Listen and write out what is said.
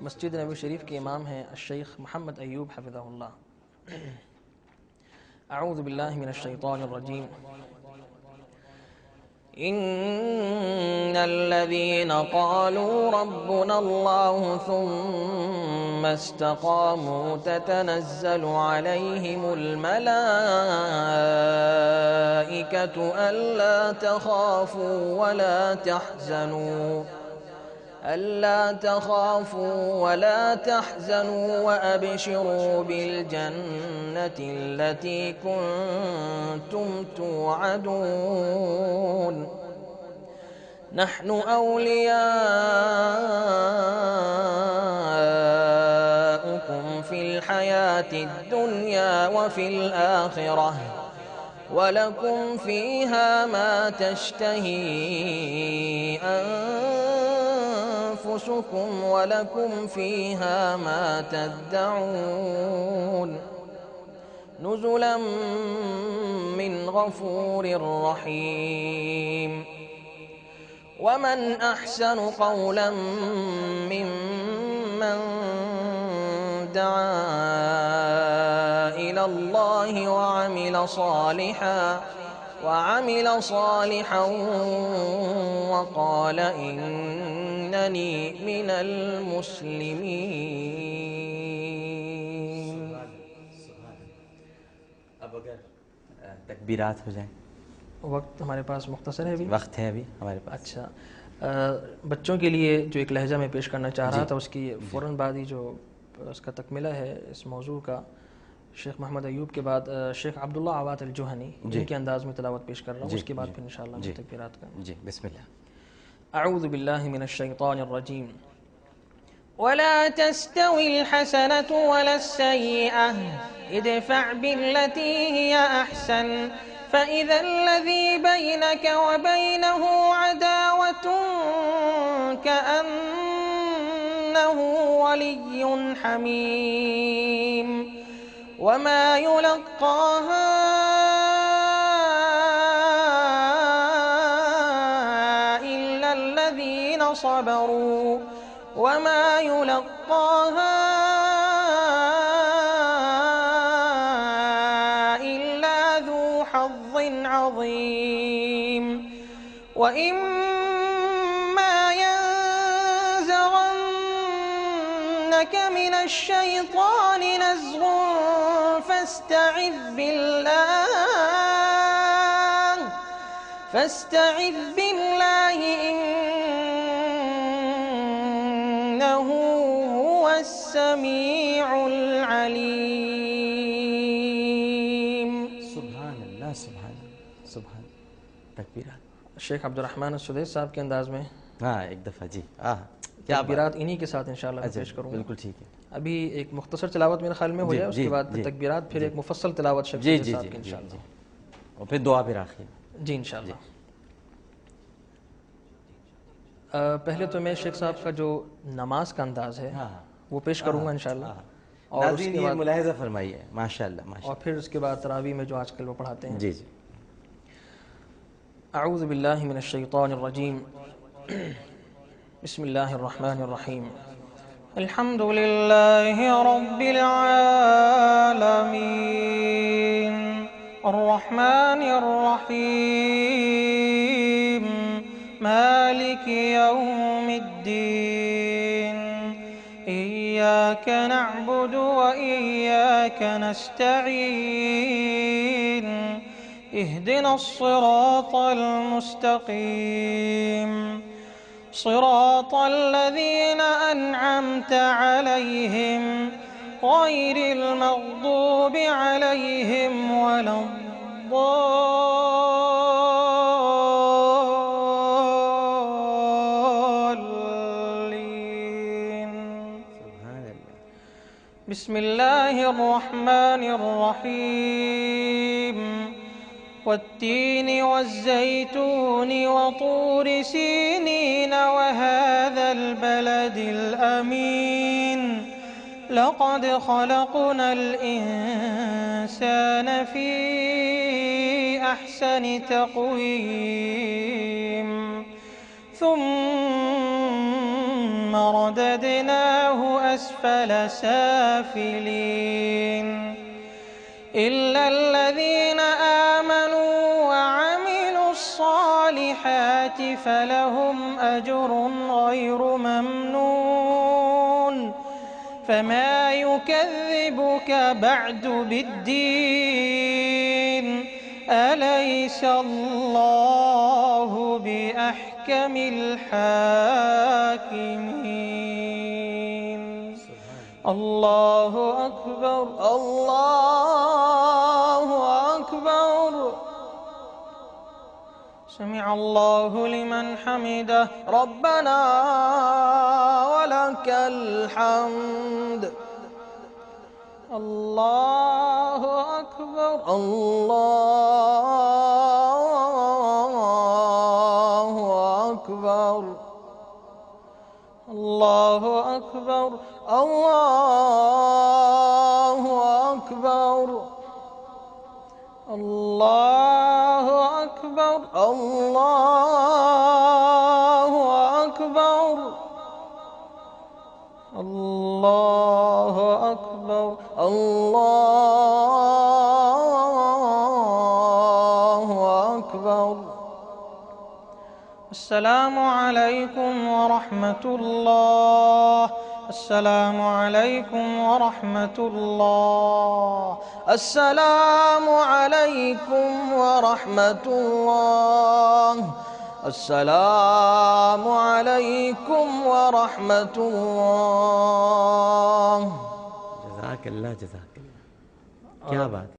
मस्जिद नबी शरीफ के इमाम हैं शेख मोहम्मद अय्यूब हफ़िज़हुल्लाह। अऊज़ु बिल्लाहि मिनश शैतानिर रजीम। इन्नल्लज़ीना क़ालू रब्बुनल्लाहु सुम्मा इस्तक़ामू ततनज़्ज़लु अलैहिमुल मलाइकतु अल्ला तख़ाफ़ू वला तहज़नू वअबशिरू बिलजन्नति अल्लती कुन्तुम तुअदून नहनु औलियाउकुम फ़िल हयातिद दुनिया व फ़िल आखिरह वलकुम फ़ीहा मा तश्तही अनफुसुकुम वलकुम फ़ीहा मा तद्दऊन नुज़ुलन मिन गफ़ूरिर रहीम। वमन अहसनु क़ौलन मिम्मन दआ इलल्लाहि वअमिल सालिहन वक़ाल इन्ननी मिनल मुस्लिमीन। अब अगर तकबीरात हो जाएं। वक्त हमारे पास मुख्तसर है, अभी वक्त है अभी हमारे पास। अच्छा, बच्चों के लिए जो एक लहजा में पेश करना चाह रहा था उसकी फ़ौरन बाद ही जो उसका तकमिला है इस मौजू का, शेख मोहम्मद अय्यूब के बाद शेख अब्दुल्ला आवात अल-जुहनी इनके अंदाज़ में तिलावत पेश कर रहा हूँ। उसके बाद फिर इंशाअल्लाह तकबीरात का। जी बिस्मिल्लाह। अऊज़ु बिल्लाहि मिनश शैतानिर रजीम। वला तस्तविल हसनतु वलस्सय्यिअह इदफ़अ बिल्लती हिया अहसन फ़इज़ा अल्लज़ी बैनक व बैनहु अदावतुन कअन्नहु वलिय्युन हमीम वमा युलक्काहा इल्ला अल्लज़ीना सबरू वमा युलक्काहा इल्ला ज़ू हज़्ज़िन अज़ीम। वइम्मा यंज़ग़न्नक मिनश शैतानि नज़ग़ुन फ़ास्तዒज़ बिल्लाहि इन्नहु हुवस समीउल अलीम। सुभान अल्लाह, सुभान सुभान। तकबीरात शेख अब्दुर्रहमान सुदैस साहब के अंदाज में। हाँ, एक दफ़ा जी। तकबीरात इन्हीं के साथ इंशाअल्लाह पेश करूँगा। बिल्कुल ठीक है। अभी एक मुख्तसर तिलावत मेरे ख्याल में हो जाए, उसके बाद तकबीरात, फिर एक मुफस्सल तिलावत शेख सुदैस साहब की इंशाअल्लाह, और फिर दुआ फिर आखिर। जी इंशाअल्लाह। पहले तो मैं शेख साहब का जो नमाज का अंदाज़ है वो पेश करूँगा इंशाअल्लाह, और उसके बाद मुलाहिज़ा फरमाइए। माशाअल्लाह माशाअल्लाह। और फिर उसके बाद तरावी में जो आजकल वो पढ़ाते हैं। जी जी। अऊज़ु बिल्लाहि मिनश शैतानिर रजीम। बिस्मिल्लाहिर रहमानिर रहीम। अल्हम्दुलिल्लाहि रब्बिल आलमीन अर्रहमानिर रहीम मालिकि यौमिद्दीन इय्याक नअबुदु व इय्याक नस्तईन इहदिनस सिरातल मुस्तक़ीम सिरातल लज़ीना अनअमत अलैहिम गैरिल मग़दूबि अलैहिम वलद्दाल्लीन। बिस्मिल्लाहिर रहमानिर रहीम। वत्तीनि वज़्ज़ैतूनि वतूरि सीनीन वहाज़ल बलदिल अमीन लक़द ख़लक़नल इंसान फ़ी अहसनि तक़वीम ثم رددناه أسفل سافلين إلا الذين آمنوا وعملوا الصالحات فلهم أجر غير ممنون فما يكذبك بعد بالدين أليس الله بأحكم الحاكمين الله أكبر الله أكبر سمع الله لمن حمده ربنا ولك الحمد الله أكبر الله أكبر الله أكبر الله أكبر الله أكبر الله أكبر الله أكبر الله أكبر السلام عليكم ورحمة الله السلام عليكم ورحمة الله السلام عليكم ورحمة الله السلام عليكم ورحمة الله जज़ाक अल्लाह क्या बात